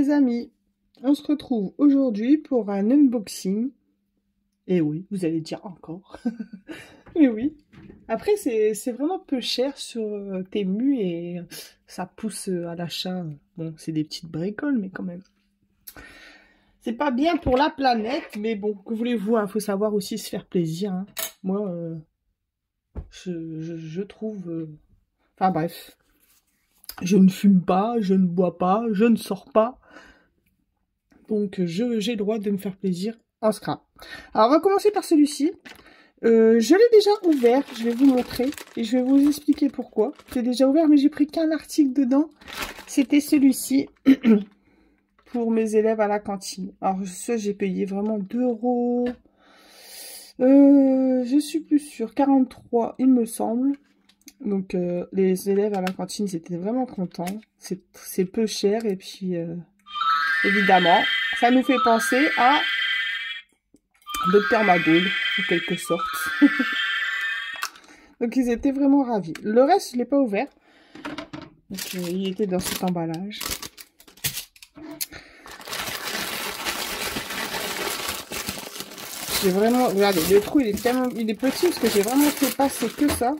les amis, on se retrouve aujourd'hui pour un unboxing. Et oui, vous allez dire encore. Mais oui. Après, c'est vraiment peu cher sur Temu et ça pousse à l'achat. Bon, c'est des petites bricoles, mais quand même. C'est pas bien pour la planète, mais bon, que voulez-vous, hein, faut savoir aussi se faire plaisir. Hein. Moi, je trouve... Enfin bref, je ne fume pas, je ne bois pas, je ne sors pas. Donc, j'ai le droit de me faire plaisir en scrap. Alors, on va commencer par celui-ci. Je l'ai déjà ouvert, je vais vous montrer et je vais vous expliquer pourquoi. J'ai déjà ouvert, mais j'ai pris qu'un article dedans. C'était celui-ci pour mes élèves à la cantine. Alors, ça, j'ai payé vraiment 2 €. Je suis plus sûre, 43, il me semble. Donc, les élèves à la cantine, ils étaient vraiment contents. C'est peu cher et puis... évidemment, ça nous fait penser à Docteur Maboul, en quelque sorte. Donc, ils étaient vraiment ravis. Le reste, je ne l'ai pas ouvert. Donc, il était dans cet emballage. J'ai vraiment... Regardez, le trou, il est petit parce que j'ai vraiment fait passer que ça.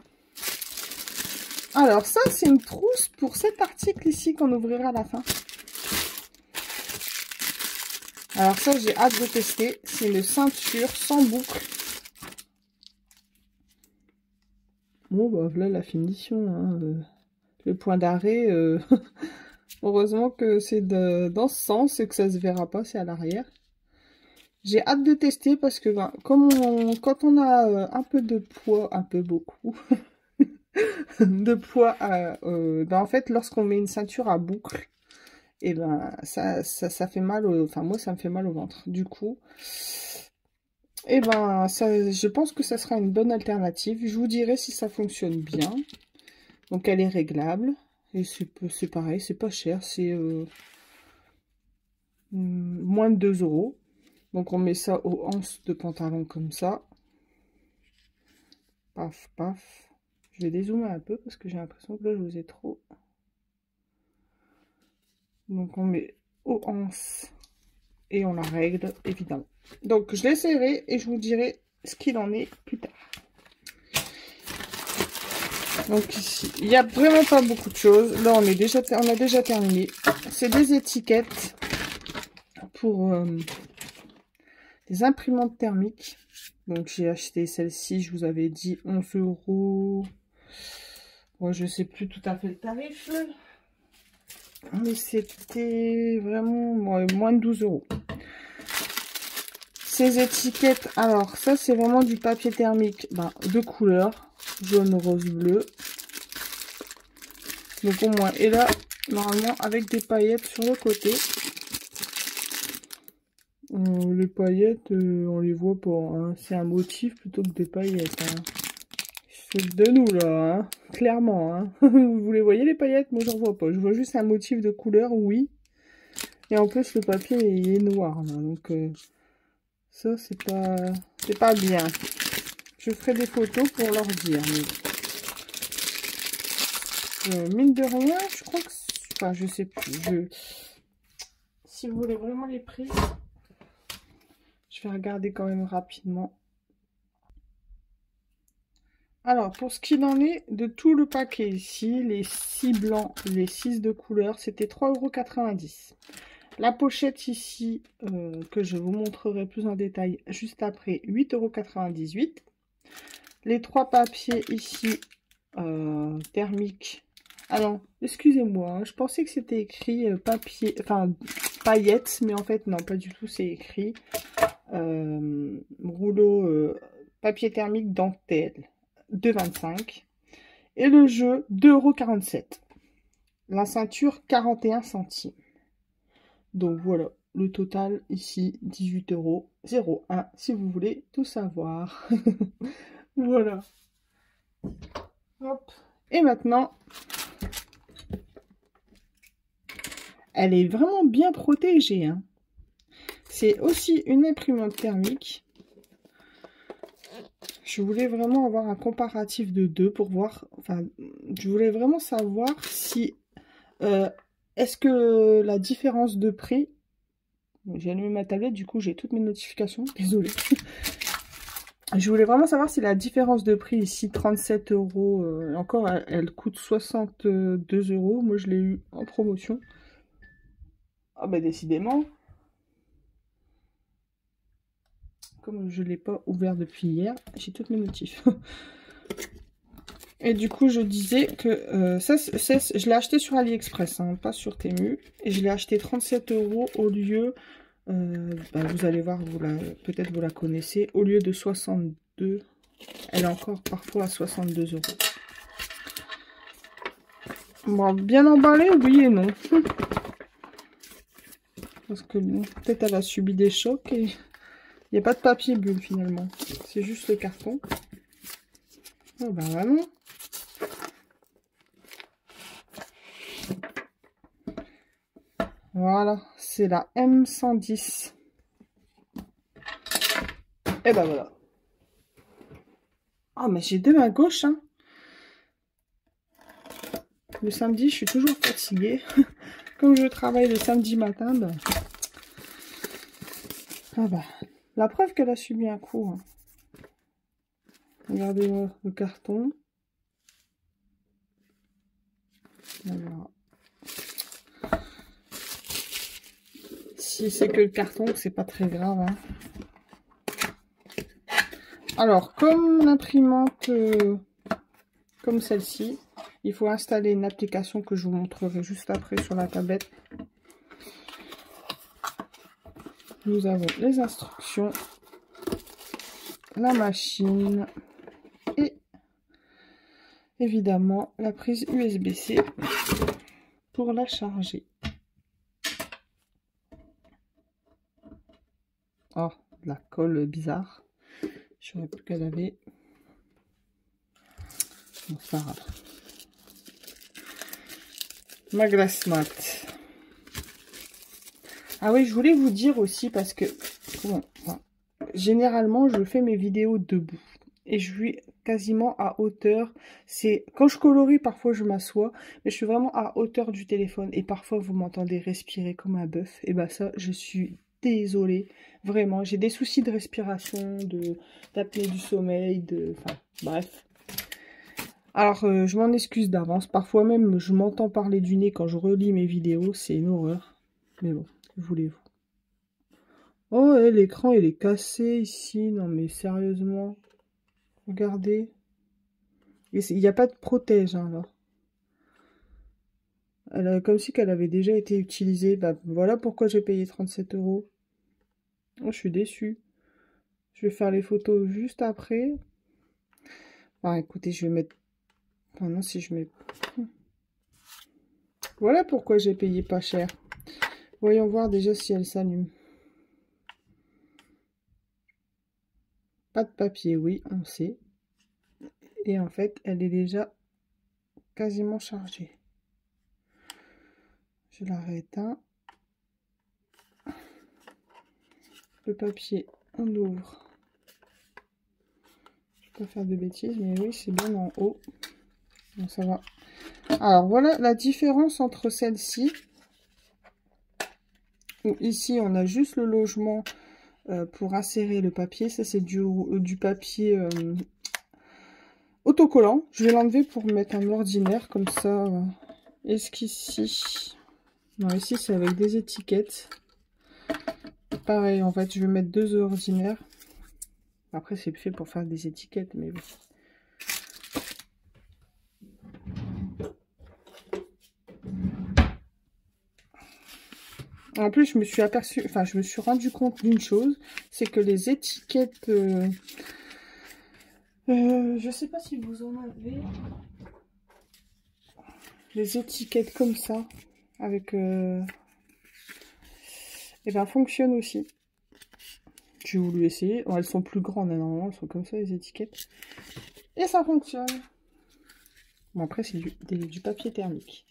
Alors, ça, c'est une trousse pour cet article ici qu'on ouvrira à la fin. Alors ça, j'ai hâte de tester. C'est une ceinture sans boucle. Bon, bah voilà la finition. Hein. Le point d'arrêt, heureusement que c'est dans ce sens et que ça se verra pas, c'est à l'arrière. J'ai hâte de tester parce que ben, quand on a un peu de poids, un peu beaucoup, de poids, ben, en fait, lorsqu'on met une ceinture à boucle, et ben ça fait mal, enfin moi ça me fait mal au ventre. Du coup, et ben je pense que ça sera une bonne alternative. Je vous dirai si ça fonctionne bien. Donc elle est réglable et c'est pareil, c'est pas cher, c'est moins de 2 €. Donc on met ça aux hanches de pantalon comme ça. Paf, paf. Je vais dézoomer un peu parce que j'ai l'impression que là je vous ai trop. Donc on met aux hanches et on la règle évidemment. Donc je l'essayerai et je vous dirai ce qu'il en est plus tard. Donc ici, il n'y a vraiment pas beaucoup de choses. Là on a déjà terminé. C'est des étiquettes pour des imprimantes thermiques. Donc j'ai acheté celle-ci, je vous avais dit 11 €. Bon, je sais plus tout à fait le tarif. Mais c'était vraiment moins de 12 €. Ces étiquettes, alors ça c'est vraiment du papier thermique de couleur, jaune, rose, bleu. Donc au moins, et là, normalement avec des paillettes sur le côté. Les paillettes, on les voit pas, hein. C'est un motif plutôt que des paillettes. Hein. C'est de nous là, hein. Clairement. Hein. Vous les voyez les paillettes? Moi j'en vois pas. Je vois juste un motif de couleur, oui. Et en plus le papier il est noir là, donc ça c'est pas bien. Je ferai des photos pour leur dire. Mais, mine de rien, je crois que, enfin je sais plus. Si vous voulez vraiment les prix, je vais regarder quand même rapidement. Alors, pour ce qu'il en est de tout le paquet ici, les 6 blancs, les 6 de couleur, c'était 3,90 €. La pochette ici, que je vous montrerai plus en détail juste après, 8,98 €. Les 3 papiers ici, thermiques. Ah non, excusez-moi, hein, je pensais que c'était écrit papier, enfin paillettes, mais en fait non, pas du tout, c'est écrit rouleau papier thermique dentelle. 2,25 € et le jeu 2,47 €. La ceinture 41 centimes. Donc voilà, le total ici 18,01 € si vous voulez tout savoir. Voilà. Hop. Et maintenant, elle est vraiment bien protégée. Hein. C'est aussi une imprimante thermique. Je voulais vraiment avoir un comparatif de deux pour voir, enfin, je voulais vraiment savoir si est-ce que la différence de prix... Bon, j'ai allumé ma tablette, du coup j'ai toutes mes notifications, désolée. Je voulais vraiment savoir si la différence de prix ici, 37 euros, encore elle coûte 62 euros. Moi je l'ai eu en promotion. Ah bah décidément, comme je ne l'ai pas ouvert depuis hier, j'ai toutes mes notifs. Et du coup je disais que je l'ai acheté sur AliExpress, hein, pas sur Temu. Et je l'ai acheté 37 euros au lieu, bah, vous allez voir, peut-être vous la connaissez, au lieu de 62. Elle est encore parfois à 62 euros. Bon, bien emballé, oui et non. Parce que peut-être elle a subi des chocs et il n'y a pas de papier bulle finalement. C'est juste le carton. Oh bah vraiment. Voilà, c'est la M110. Et bah voilà. Ah mais j'ai deux mains gauches, hein. Le samedi, je suis toujours fatiguée. Comme je travaille le samedi matin, bah... Ah bah, la preuve qu'elle a subi un coup. Hein. Regardez le carton. Voilà. Si c'est que le carton, c'est pas très grave. Hein. Alors, comme l'imprimante, comme celle-ci, il faut installer une application que je vous montrerai juste après sur la tablette. Nous avons les instructions, la machine et évidemment la prise USB-C pour la charger. Oh, de la colle bizarre. J'aurais pu qu'elle avait. Bon, c'est pas grave. Ma glace mat. Ah oui, je voulais vous dire aussi parce que bon, enfin, généralement je fais mes vidéos debout et je suis quasiment à hauteur. C'est quand je colorie, parfois je m'assois, mais je suis vraiment à hauteur du téléphone et parfois vous m'entendez respirer comme un bœuf. Et bah ça, je suis désolée, vraiment. J'ai des soucis de respiration, d'apnée du sommeil, enfin bref. Alors je m'en excuse d'avance. Parfois même je m'entends parler du nez quand je relis mes vidéos, c'est une horreur. Mais bon. Voulez-vous? Oh, l'écran il est cassé ici. Non mais sérieusement. Regardez. Il n'y a pas de protège hein, là. Comme si qu'elle avait déjà été utilisée. Bah voilà pourquoi j'ai payé 37 euros. Oh, je suis déçue. Je vais faire les photos juste après. Ah écoutez, je vais mettre... Ah non, si je mets... Voilà pourquoi j'ai payé pas cher. Voyons voir déjà si elle s'allume. Pas de papier, oui, on sait. Et en fait, elle est déjà quasiment chargée. Je la rééteins. Le papier, on l'ouvre. Je peux pas faire de bêtises, mais oui, c'est bien en haut. Bon, ça va. Alors, voilà la différence entre celle-ci. Où ici, on a juste le logement pour insérer le papier. Ça, c'est du papier autocollant. Je vais l'enlever pour mettre un ordinaire, comme ça. Est-ce qu'ici... Non, ici, c'est avec des étiquettes. Pareil, en fait, je vais mettre deux ordinaires. Après, c'est fait pour faire des étiquettes, mais bon. En plus, je me suis aperçue, enfin, je me suis rendu compte d'une chose, c'est que les étiquettes, je sais pas si vous en avez, les étiquettes comme ça, avec, et ben, fonctionnent aussi. J'ai voulu essayer. Bon, elles sont plus grandes, hein, normalement, elles sont comme ça, les étiquettes. Et ça fonctionne. Bon, après, c'est du papier thermique.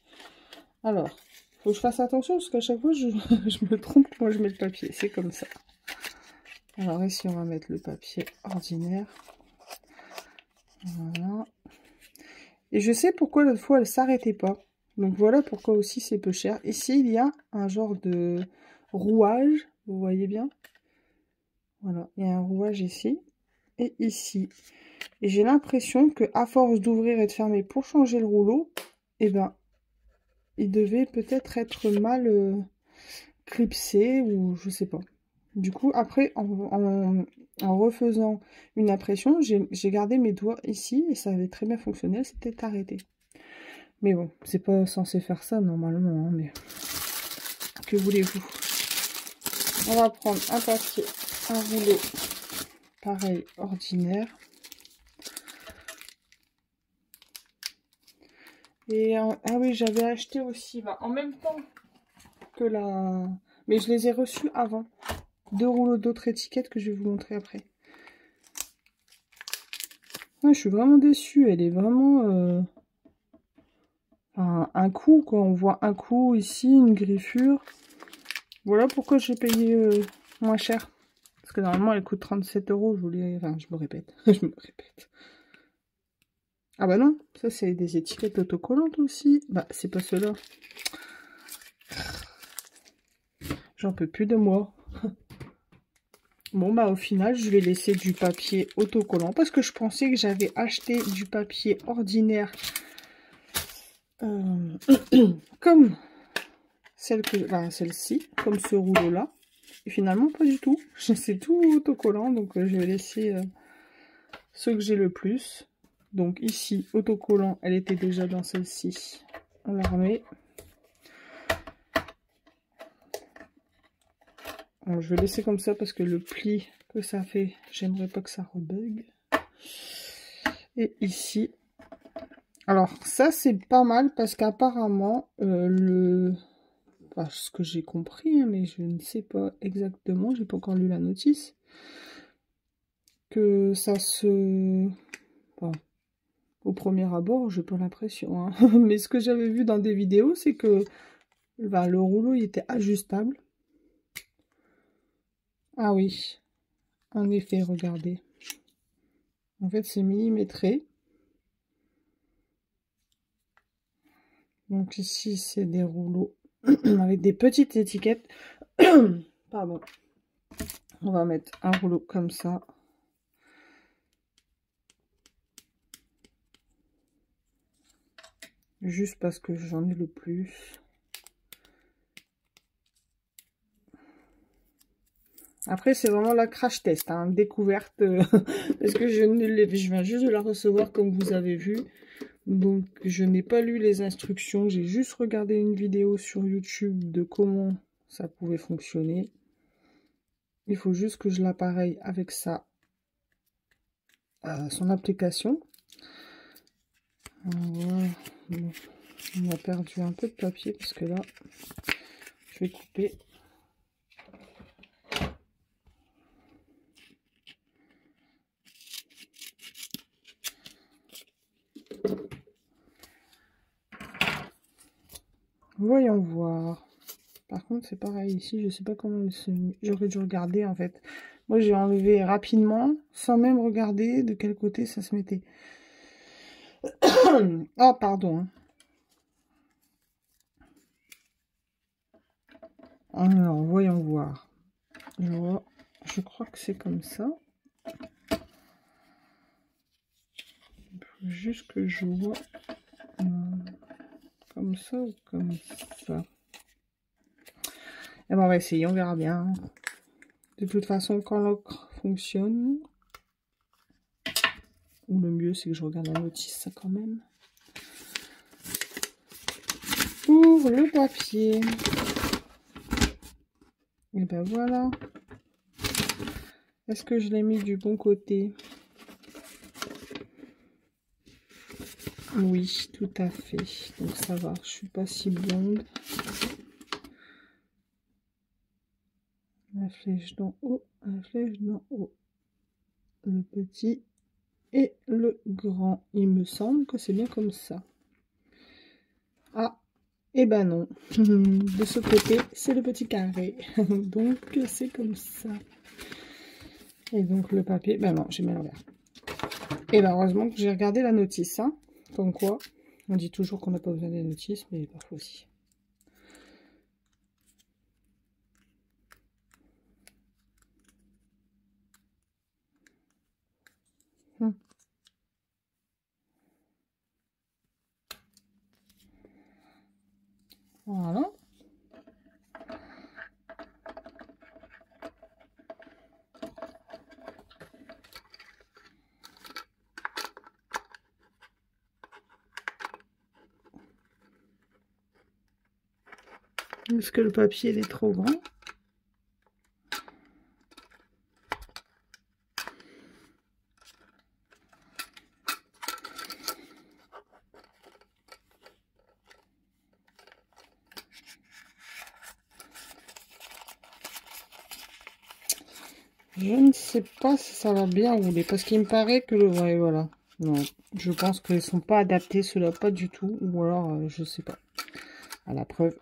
Alors, faut que je fasse attention, parce qu'à chaque fois, je me trompe quand je mets le papier. C'est comme ça. Alors, ici, on va mettre le papier ordinaire. Voilà. Et je sais pourquoi l'autre fois, elle s'arrêtait pas. Donc voilà pourquoi aussi c'est peu cher. Ici, il y a un genre de rouage, vous voyez bien. Voilà, il y a un rouage ici et ici. Et j'ai l'impression que à force d'ouvrir et de fermer pour changer le rouleau, eh ben, il devait peut-être être mal clipsé ou je sais pas. Du coup, après, en refaisant une impression, j'ai gardé mes doigts ici et ça avait très bien fonctionné, c'était arrêté. Mais bon, c'est pas censé faire ça normalement, hein, mais que voulez-vous? On va prendre un papier, un rouleau, pareil, ordinaire. Et ah oui, j'avais acheté aussi, bah, en même temps que la... Mais je les ai reçus avant. 2 rouleaux d'autres étiquettes que je vais vous montrer après. Ouais, je suis vraiment déçue, elle est vraiment... un coup, quoi. On voit un coup ici, une griffure. Voilà pourquoi j'ai payé moins cher. Parce que normalement, elle coûte 37 €. Je voulais... Enfin, je me répète. Je me répète. Ah bah non, ça c'est des étiquettes autocollantes aussi. Bah, c'est pas cela. J'en peux plus de moi. Bon, bah au final, je vais laisser du papier autocollant. Parce que je pensais que j'avais acheté du papier ordinaire. Comme celle-ci, comme ce rouleau-là. Et finalement, pas du tout. C'est tout autocollant, donc je vais laisser ceux que j'ai le plus. Donc ici, autocollant, elle était déjà dans celle-ci. On la remet. Bon, je vais laisser comme ça parce que le pli que ça fait, j'aimerais pas que ça rebug. Et ici, alors ça c'est pas mal parce qu'apparemment ce que j'ai compris, hein, mais je ne sais pas exactement, j'ai pas encore lu la notice, que ça se... Enfin, au premier abord, j'ai pas l'impression, hein. Mais ce que j'avais vu dans des vidéos, c'est que le rouleau il était ajustable. Ah oui, en effet, regardez. En fait, c'est millimétré. Donc ici, c'est des rouleaux avec des petites étiquettes. Pardon. On va mettre un rouleau comme ça. Juste parce que j'en ai le plus. Après, c'est vraiment la crash test, hein, découverte. Parce que je viens juste de la recevoir comme vous avez vu. Donc, je n'ai pas lu les instructions. J'ai juste regardé une vidéo sur YouTube de comment ça pouvait fonctionner. Il faut juste que je l'appareille avec ça. Son application. Voilà. On a perdu un peu de papier parce que là, je vais couper. Voyons voir. Par contre, c'est pareil ici, je sais pas comment j'aurais dû regarder en fait. Moi, j'ai enlevé rapidement, sans même regarder de quel côté ça se mettait. Oh, pardon. Hein. Alors, voyons voir. Je crois que c'est comme ça. Il faut juste que je vois comme ça ou comme ça. Et bon, on va essayer, on verra bien. De toute façon, quand l'encre fonctionne, ou le mieux, c'est que je regarde la notice, ça quand même. Pour le papier. Et ben voilà. Est-ce que je l'ai mis du bon côté? Oui, tout à fait. Donc ça va, je suis pas si blonde. La flèche d'en haut, la flèche d'en haut. Le petit et le grand. Il me semble que c'est bien comme ça. Ah, et ben non. De ce côté, c'est le petit carré. Donc c'est comme ça. Et donc le papier, ben non, j'ai mis à l'envers. Et ben heureusement que j'ai regardé la notice, hein, comme quoi On dit toujours qu'on n'a pas besoin des notices, mais parfois aussi. Voilà. Est-ce que le papier il est trop grand? Je ne sais pas si ça va bien rouler, parce qu'il me paraît que le... Ouais, voilà. Non, je pense qu'ils sont pas adaptés, ceux-là, pas du tout. Ou alors, je sais pas. À la preuve,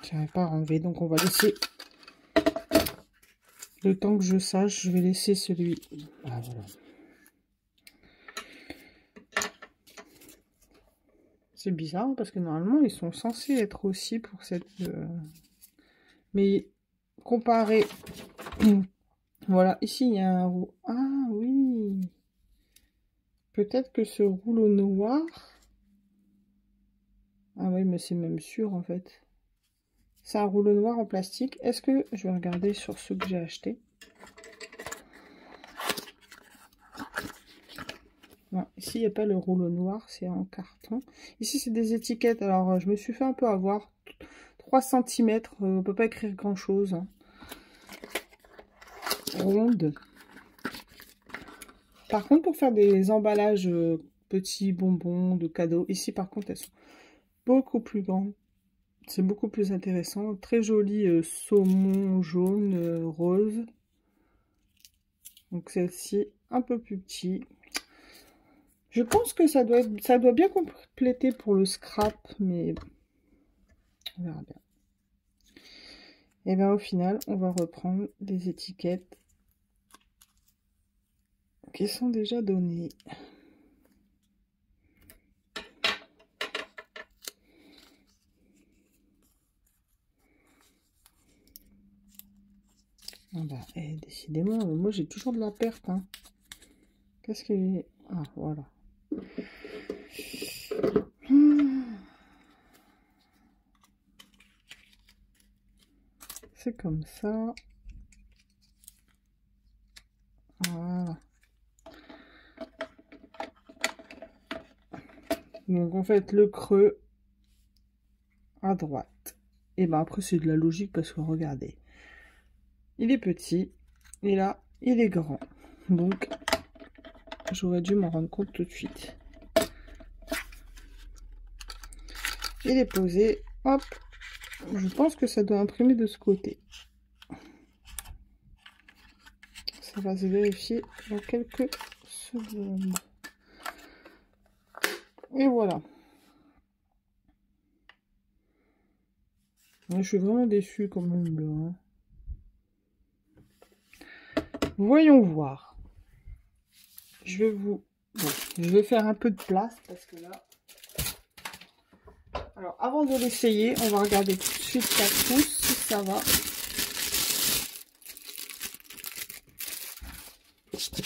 j'arrive pas à enlever, donc on va laisser... Le temps que je sache, je vais laisser celui... Ah, voilà. C'est bizarre, parce que normalement, ils sont censés être aussi pour cette... Mais, comparé... Voilà, ici, il y a un... Ah, oui. Peut-être que ce rouleau noir... Ah oui, mais c'est même sûr, en fait. C'est un rouleau noir en plastique. Est-ce que... Je vais regarder sur ceux que j'ai achetés. Non, ici, il n'y a pas le rouleau noir, c'est en carton. Ici, c'est des étiquettes. Alors, je me suis fait un peu avoir. 3 cm, on ne peut pas écrire grand-chose. Hein. Ronde. Par contre, pour faire des emballages petits bonbons, de cadeaux, ici, par contre, elles sont beaucoup plus grandes. C'est beaucoup plus intéressant. Très joli saumon jaune, rose. Donc, celle-ci, un peu plus petit. Je pense que ça doit bien compléter pour le scrap, mais on verra bien. Et bien au final, on va reprendre les étiquettes qui sont déjà données. Ah bah, décidément, moi j'ai toujours de la perte. Hein. Qu'est-ce qu'il est... Ah, voilà. C'est comme ça. Voilà. Donc en fait, le creux à droite. Et ben après, c'est de la logique parce que regardez. Il est petit. Et là, il est grand. Donc, j'aurais dû m'en rendre compte tout de suite. Il est posé. Hop. Je pense que ça doit imprimer de ce côté. Ça va se vérifier dans quelques secondes. Et voilà. Je suis vraiment déçue quand même là. Voyons voir. Je vais vous... Bon, je vais faire un peu de place parce que là... Alors, avant de l'essayer, on va regarder tout de suite la trousse, si ça va.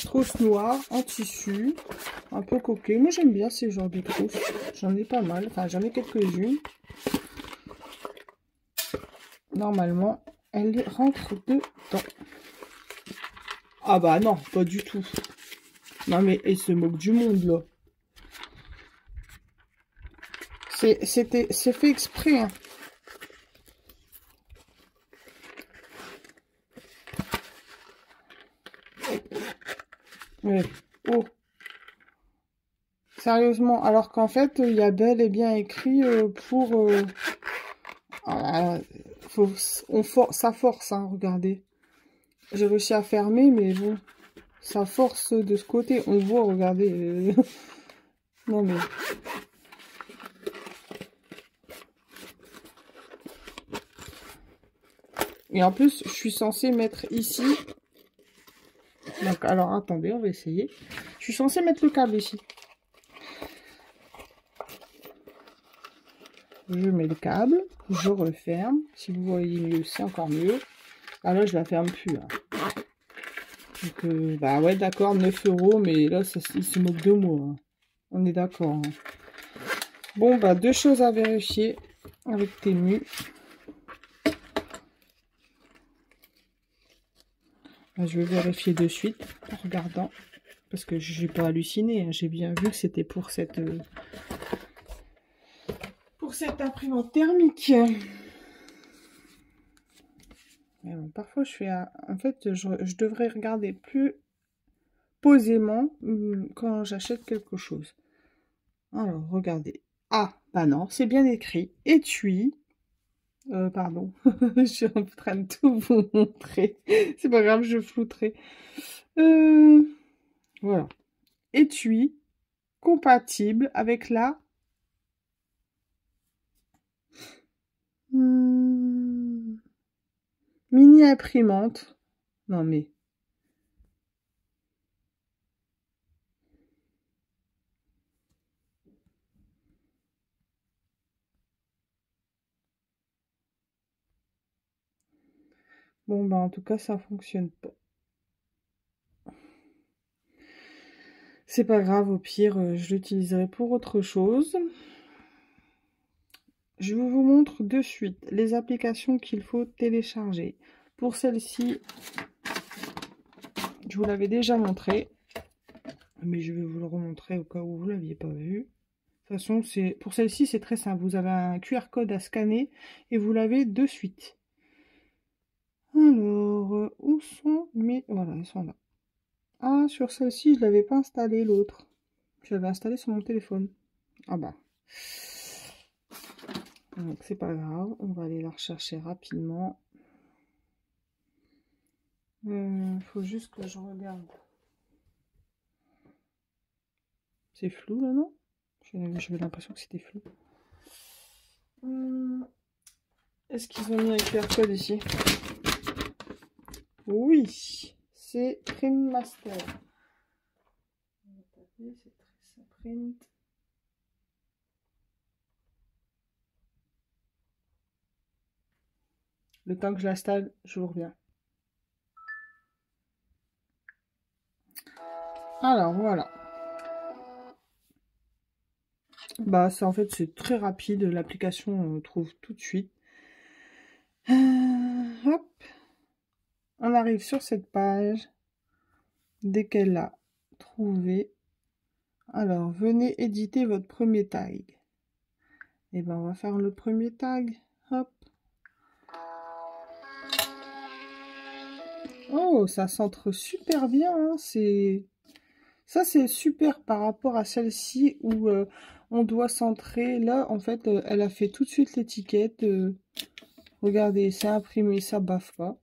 Trousse noire, en tissu, un peu coquet. Moi, j'aime bien ces genres de trousses. J'en ai pas mal, enfin, j'en ai quelques-unes. Normalement, elle rentre dedans. Ah bah non, pas du tout. Non mais, il se moque du monde, là. C'est fait exprès, hein. Ouais. Oh. Sérieusement, alors qu'en fait, il y a bel et bien écrit pour... ça force, hein, regardez. J'ai réussi à fermer, mais bon, ça force de ce côté. On voit, regardez. Non, mais... Et en plus, je suis censée mettre ici... Donc, alors, attendez, on va essayer. Je suis censée mettre le câble ici. Je mets le câble, je referme. Si vous voyez mieux, c'est encore mieux. Ah là, je la ferme plus. Hein. Donc, bah ouais, d'accord, 9 €, mais là, ça, il se moque de moi. Hein. On est d'accord. Hein. Bon, bah, deux choses à vérifier avec Temu. Bah, je vais vérifier de suite en regardant. Parce que je n'ai pas halluciné. Hein. J'ai bien vu que c'était pour cette imprimante thermique. Bon, parfois, je fais... En fait, je devrais regarder plus posément quand j'achète quelque chose. Alors, regardez. Ah, bah non, c'est bien écrit. Étui. Pardon. Je suis en train de tout vous montrer. C'est pas grave, je flouterai. Voilà. Étui compatible avec la mini imprimante. Non mais... Bon, bah en tout cas, ça fonctionne pas. C'est pas grave, au pire, je l'utiliserai pour autre chose. Je vous montre de suite les applications qu'il faut télécharger. Pour celle-ci, je vous l'avais déjà montré, mais je vais vous le remontrer au cas où vous ne l'aviez pas vu. De toute façon, pour celle-ci, c'est très simple. Vous avez un QR code à scanner et vous l'avez de suite. Alors, où sont mes... Voilà, ils sont là. Ah, sur celle-ci, je ne l'avais pas installé, l'autre. Je l'avais installé sur mon téléphone. Ah bah. Donc, c'est pas grave. On va aller la rechercher rapidement. Faut juste que je regarde. C'est flou, là, non? J'avais l'impression que c'était flou. Est-ce qu'ils ont mis un QR code ici? Oui, c'est Print Master. On va taper, c'est très print. Le temps que je l'installe, je vous reviens. Alors voilà. Bah ça en fait c'est très rapide. L'application on trouve tout de suite. Hop. On arrive sur cette page. Dès qu'elle l'a trouvé. Alors venez éditer votre premier tag. Et ben on va faire le premier tag. Hop. Oh, ça centre super bien. Hein. Ça, c'est super par rapport à celle-ci où on doit centrer. Là, en fait, elle a fait tout de suite l'étiquette. Regardez, c'est imprimé, ça baffe pas.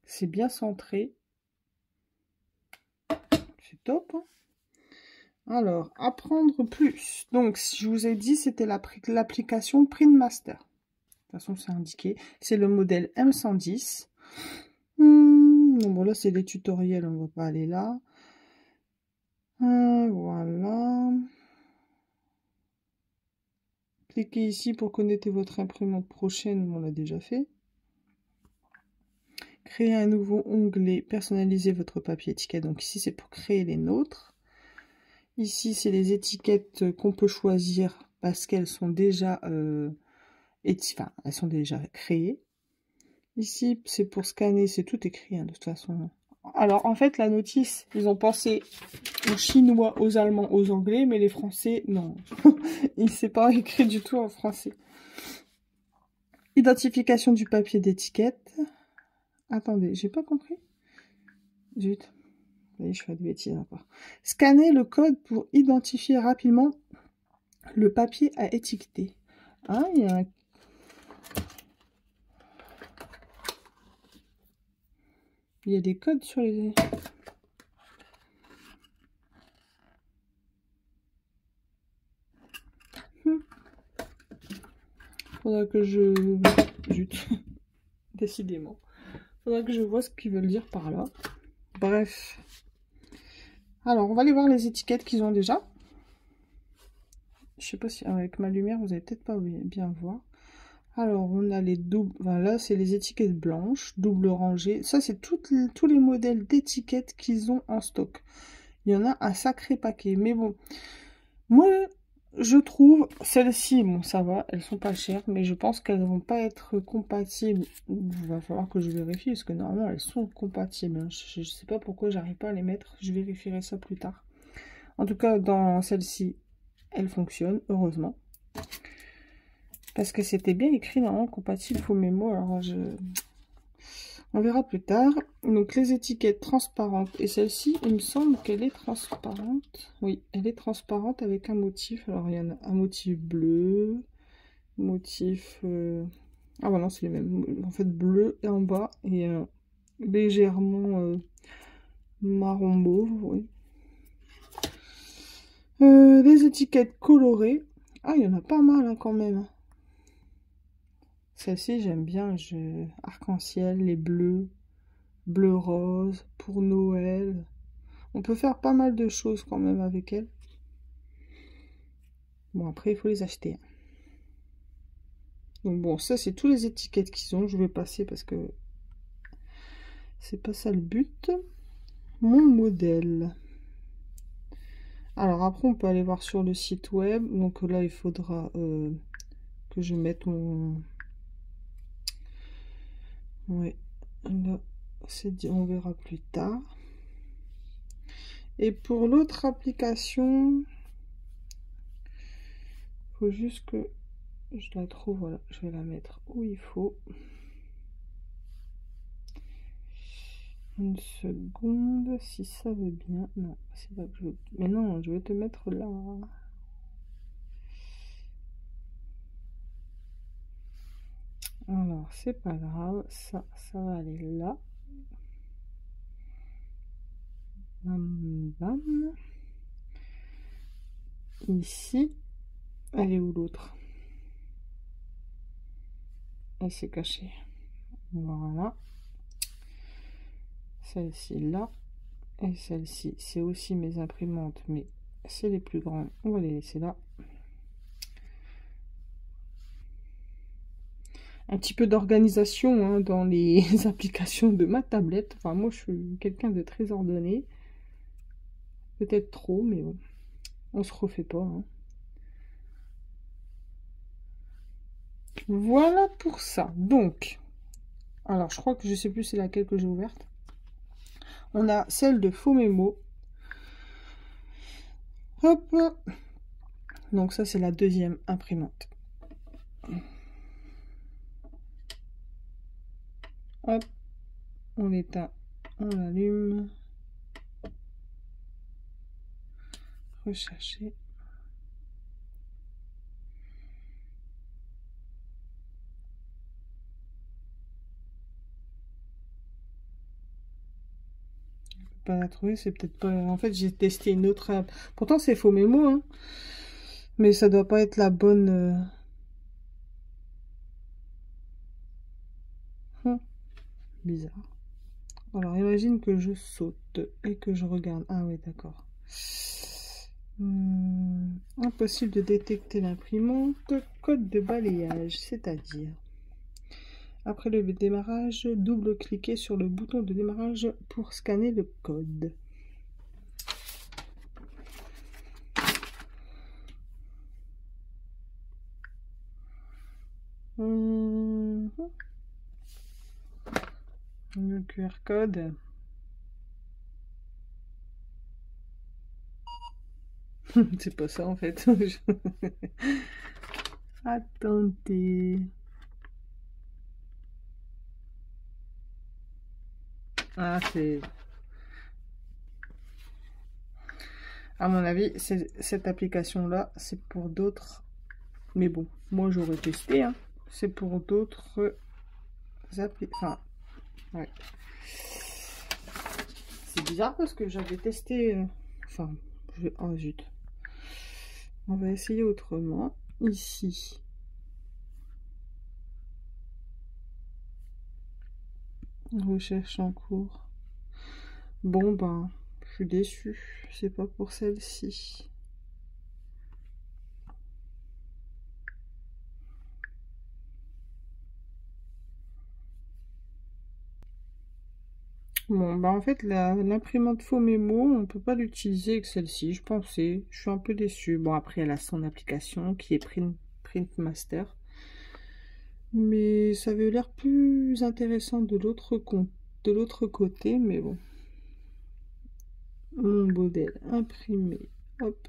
C'est bien centré. C'est top. Hein. Alors, apprendre plus. Donc, je vous ai dit, c'était l'application Print Master. De toute façon, c'est indiqué. C'est le modèle M110. Bon, là, c'est les tutoriels. On va pas aller là. Voilà. Cliquez ici pour connecter votre imprimante prochaine. On l'a déjà fait. Créer un nouveau onglet. Personnaliser votre papier étiquette. Donc ici, c'est pour créer les nôtres. Ici, c'est les étiquettes qu'on peut choisir parce qu'elles sont déjà, elles sont déjà créées. Ici, c'est pour scanner. C'est tout écrit hein, de toute façon. Alors, en fait, la notice, ils ont pensé aux Chinois, aux Allemands, aux Anglais, mais les Français, non. Il ne s'est pas écrit du tout en français. Identification du papier d'étiquette. Attendez, j'ai pas compris. Zut. Vous voyez, je fais des bêtises encore. Scanner le code pour identifier rapidement le papier à étiqueter. Ah, il y a un... Il y a des codes sur les... Faudra que je... Zut. Décidément. Faudra que je vois ce qu'ils veulent dire par là. Bref. Alors, on va aller voir les étiquettes qu'ils ont déjà. Je sais pas si avec ma lumière, vous allez peut-être pas bien voir. Alors, on a les doubles... Enfin, là, c'est les étiquettes blanches, double rangée. Ça, c'est tous les modèles d'étiquettes qu'ils ont en stock. Il y en a un sacré paquet. Mais bon, moi, je trouve celles-ci, bon, ça va, elles sont pas chères, mais je pense qu'elles vont pas être compatibles. Il va falloir que je vérifie, parce que normalement, elles sont compatibles, hein. Je sais pas pourquoi j'arrive pas à les mettre. Je vérifierai ça plus tard. En tout cas, dans celle-ci, elle fonctionne, heureusement. Parce que c'était bien écrit, normalement, compatible faux mémo. Alors, on verra plus tard. Donc, les étiquettes transparentes. Et celle-ci, il me semble qu'elle est transparente. Oui, elle est transparente avec un motif. Alors, il y en a un motif bleu. Motif... Ah, bah non, c'est les mêmes. En fait, bleu en bas. Et légèrement marron mauve, oui. Les étiquettes colorées. Ah, il y en a pas mal, hein, quand même. Celle-ci, j'aime bien. Arc-en-ciel, les bleus. Bleu rose, pour Noël. On peut faire pas mal de choses quand même avec elle. Bon, après, il faut les acheter. Donc bon, ça, c'est tous les étiquettes qu'ils ont. Je vais passer parce que c'est pas ça le but. Mon modèle. Alors après, on peut aller voir sur le site web. Donc là, il faudra que je mette mon... Ouais, là, c'est dit, on verra plus tard. Et pour l'autre application, il faut juste que je la trouve. Voilà, je vais la mettre où il faut. Une seconde, si ça veut bien. Non, c'est là que je veux... Mais non, je vais te mettre là. Alors, c'est pas grave. Ça va aller là. Bam, bam. Ici. Elle est où l'autre? Elle s'est cachée. Voilà. Celle-ci là. Et celle-ci, c'est aussi mes imprimantes, mais c'est les plus grandes. On va les laisser là. Un petit peu d'organisation, hein, dans les applications de ma tablette. Enfin, moi, je suis quelqu'un de très ordonné. Peut-être trop, mais bon, on se refait pas, hein. Voilà pour ça. Donc, alors je crois que je sais plus c'est laquelle que j'ai ouverte. On a celle de Faux Mémo. Hop. Donc ça, c'est la deuxième imprimante. Hop. On l'éteint, on l'allume. Rechercher. Pas la trouver, c'est peut-être pas... En fait, j'ai testé une autre app. Pourtant, c'est Faux Mémo, hein. Mais ça doit pas être la bonne... Bizarre. Alors, imagine que je saute et que je regarde. Ah oui, d'accord. Impossible de détecter l'imprimante. Code de balayage, c'est-à-dire... Après le démarrage, double-cliquez sur le bouton de démarrage pour scanner le code. Le QR code. C'est pas ça en fait. Attendez. Ah, c'est... À mon avis, cette application-là, c'est pour d'autres. Mais bon, moi j'aurais testé, hein. C'est pour d'autres applis. Enfin, ouais. C'est bizarre parce que j'avais testé... Enfin, oh zut. On va essayer autrement. Ici. Recherche en cours. Bon, ben, je suis déçue. C'est pas pour celle-ci. Bon, bah en fait, l'imprimante faux mémo, on peut pas l'utiliser avec celle-ci, je pensais. Je suis un peu déçue. Bon, après, elle a son application qui est Print Master. Mais ça avait l'air plus intéressant de l'autre côté, mais bon. Mon modèle imprimé. Hop.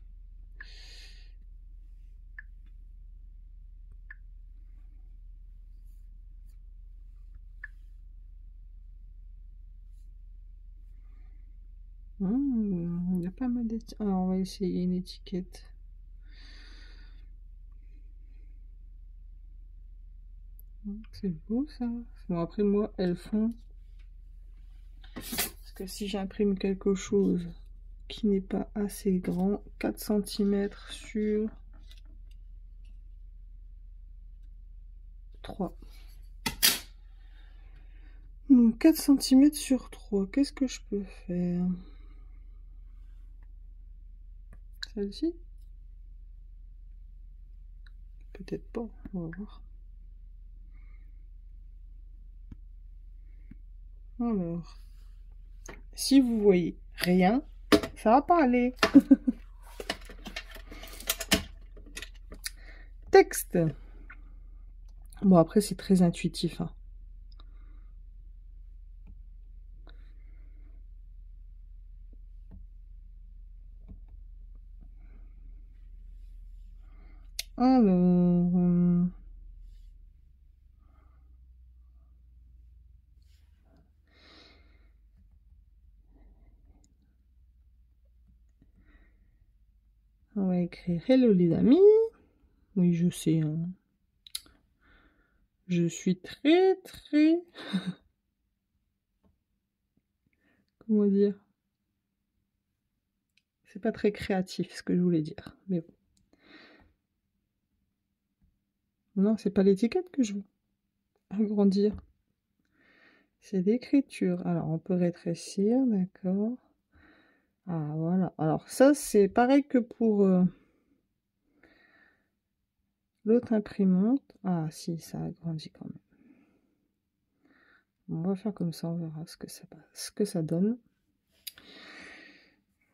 Il y a pas mal d'étiquettes. Alors, on va essayer une étiquette. C'est beau ça. Bon, après, moi, elles font. Parce que si j'imprime quelque chose qui n'est pas assez grand, 4 cm sur 3. Donc 4 cm sur 3, qu'est-ce que je peux faire? Celle-ci? Peut-être pas, on va voir. Alors, si vous voyez rien, ça va pas aller. Texte. Bon, après, c'est très intuitif, hein. Alors, on va écrire hello les amis. Oui, je sais, hein. Je suis très, comment dire? C'est pas très créatif ce que je voulais dire, mais bon. Non, c'est pas l'étiquette que je veux agrandir. C'est l'écriture. Alors, on peut rétrécir, d'accord. Ah, voilà. Alors, ça, c'est pareil que pour l'autre imprimante. Ah, si, ça agrandit quand même. On va faire comme ça, on verra ce que ça donne.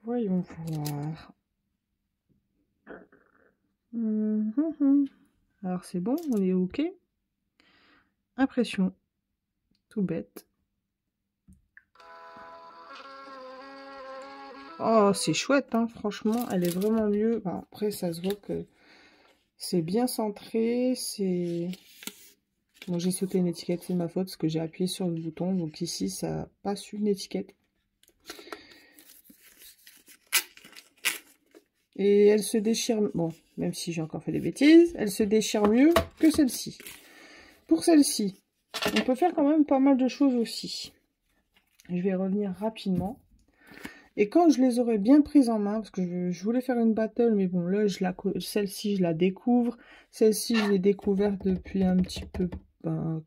Voyons voir. Alors, c'est bon, on est OK. Impression. Tout bête. Oh, c'est chouette, hein, franchement, elle est vraiment mieux. Enfin, après, ça se voit que c'est bien centré, c'est... Bon, j'ai sauté une étiquette, c'est ma faute, parce que j'ai appuyé sur le bouton, donc ici, ça passe une étiquette. Et elle se déchire, bon, même si j'ai encore fait des bêtises, elle se déchire mieux que celle-ci. Pour celle-ci, on peut faire quand même pas mal de choses aussi. Je vais revenir rapidement. Et quand je les aurai bien prises en main, parce que je voulais faire une battle, mais bon, là, celle-ci, je la découvre. Celle-ci, je l'ai découverte depuis un petit peu, ben,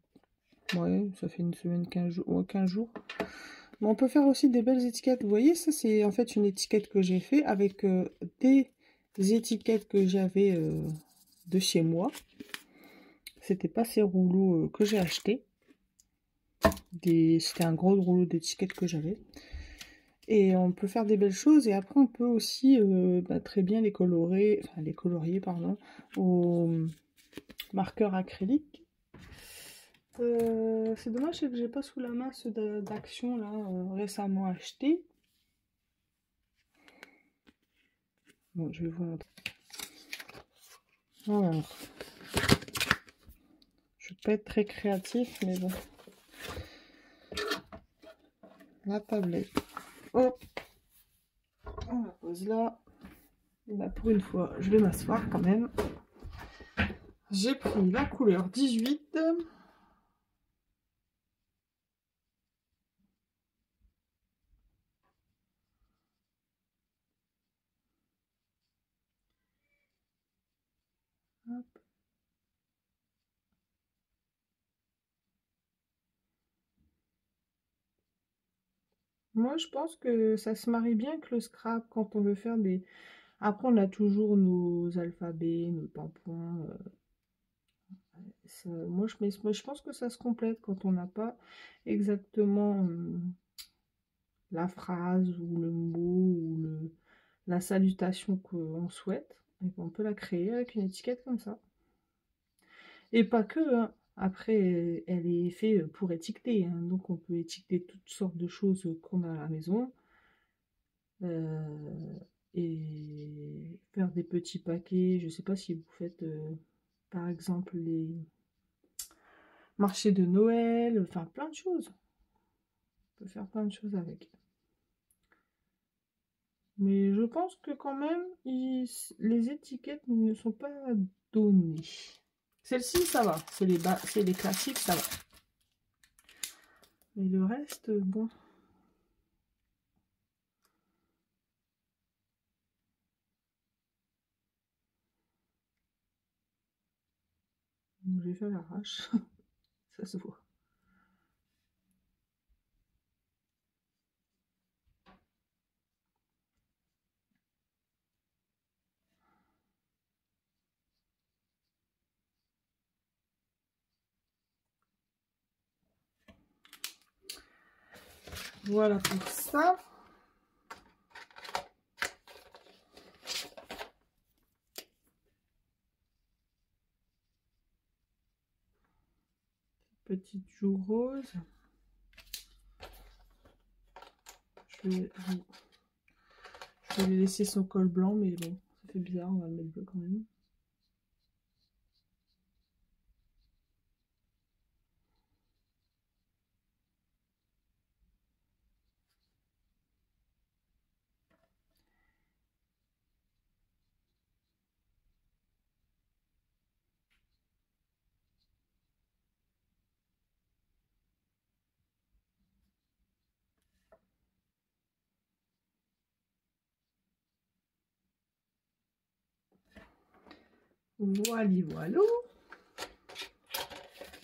ouais, ça fait une semaine, 15 jours, ouais, 15 jours. Mais on peut faire aussi des belles étiquettes. Vous voyez, ça, c'est en fait une étiquette que j'ai fait avec des étiquettes que j'avais de chez moi. C'était pas ces rouleaux que j'ai achetés. C'était un gros rouleau d'étiquettes que j'avais. Et on peut faire des belles choses. Et après, on peut aussi très bien les colorer, enfin les colorier, pardon, au marqueur acrylique. C'est dommage que j'ai pas sous la main ceux d'Action là récemment acheté. Bon, je vais vous montrer. Alors, je vais pas être très créatif, mais bon. La tablette. Hop. On la pose là. Et là, pour une fois, je vais m'asseoir quand même. J'ai pris la couleur 18. Hop. Moi, je pense que ça se marie bien avec le scrap quand on veut faire des... Après, on a toujours nos alphabets, nos tampons. Moi, je pense que ça se complète quand on n'a pas exactement la phrase ou le mot ou la salutation qu'on souhaite. Et on peut la créer avec une étiquette comme ça. Et pas que, hein. Après, elle est faite pour étiqueter, hein. Donc on peut étiqueter toutes sortes de choses qu'on a à la maison. Et faire des petits paquets. Je sais pas si vous faites, par exemple, les marchés de Noël. Enfin, plein de choses. On peut faire plein de choses avec. Mais je pense que quand même, les étiquettes ne sont pas données. Celle-ci, ça va. C'est les classiques, ça va. Mais le reste, bon. J'ai fait à l'arrache. Ça se voit. Voilà pour ça. Petite joue rose. Je vais lui laisser son col blanc, mais bon, ça fait bizarre, on va le mettre bleu quand même. Voilà, voilà.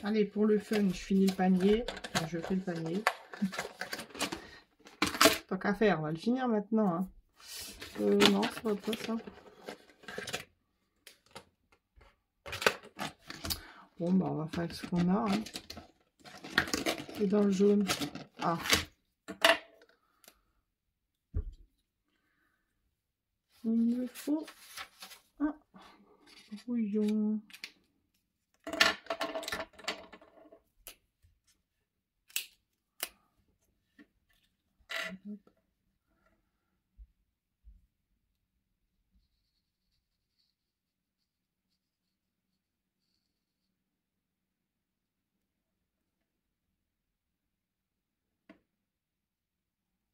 Allez, pour le fun, je finis le panier. Enfin, je fais le panier. Tant qu'à faire, on va le finir maintenant. Hein. Non, ça va pas ça. Bon, bah on va faire avec ce qu'on a. Hein. Et dans le jaune. Ah. Il me faut un brouillon.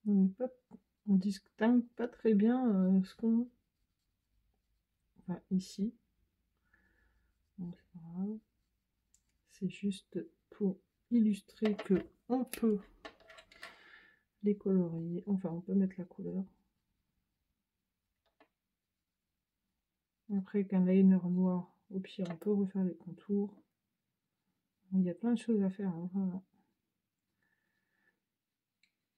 On distingue pas très bien ce qu'on... Enfin, ici. C'est juste pour illustrer que on peut les colorier. Enfin, on peut mettre la couleur. Après, avec un liner noir, au pire, on peut refaire les contours. Il y a plein de choses à faire. Hein, voilà.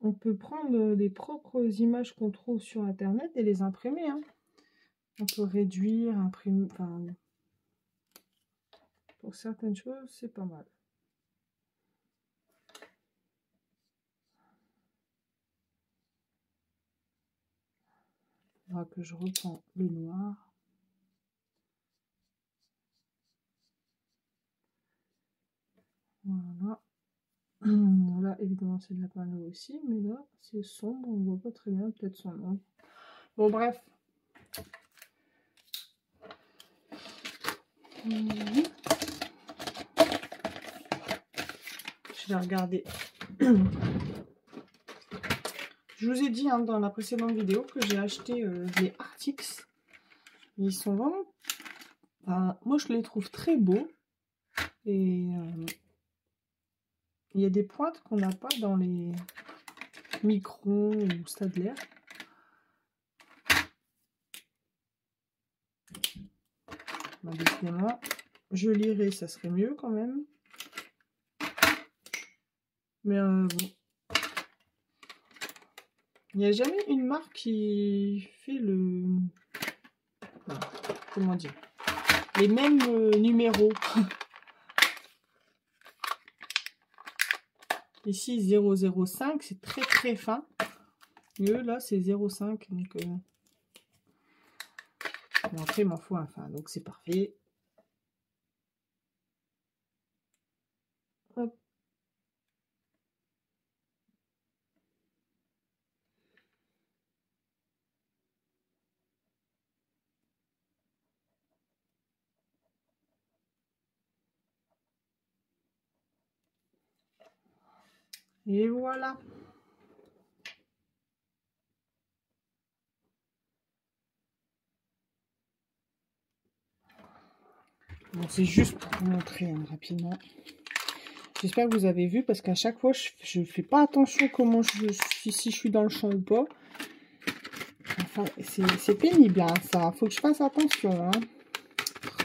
On peut prendre les propres images qu'on trouve sur Internet et les imprimer. Hein. On peut réduire, imprimer. Enfin, pour certaines choses, c'est pas mal. Il faudra que je reprends le noir. Voilà. Là, évidemment, c'est de la pano aussi, mais là, c'est sombre, on ne voit pas très bien, peut-être son nom. Bon, bref. Je vais regarder. Je vous ai dit hein, dans la précédente vidéo que j'ai acheté les Artix. Ils sont vraiment... Enfin, moi, je les trouve très beaux. Et il y a des pointes qu'on n'a pas dans les Micron ou Staedtler. Bah, décidément, je lirai, ça serait mieux quand même. Mais bon. Il n'y a jamais une marque qui fait le... Enfin, comment dire, les mêmes numéros. Ici 005, c'est très très fin. Mieux, là, c'est 0,5. Donc, bon, après, il m'en faut un fin. Donc, c'est parfait. Hop. Et voilà. Bon, c'est juste pour vous montrer hein, rapidement. J'espère que vous avez vu parce qu'à chaque fois, je fais pas attention comment si je suis dans le champ ou pas. Enfin, c'est pénible, hein, ça. Faut que je fasse attention. Hein.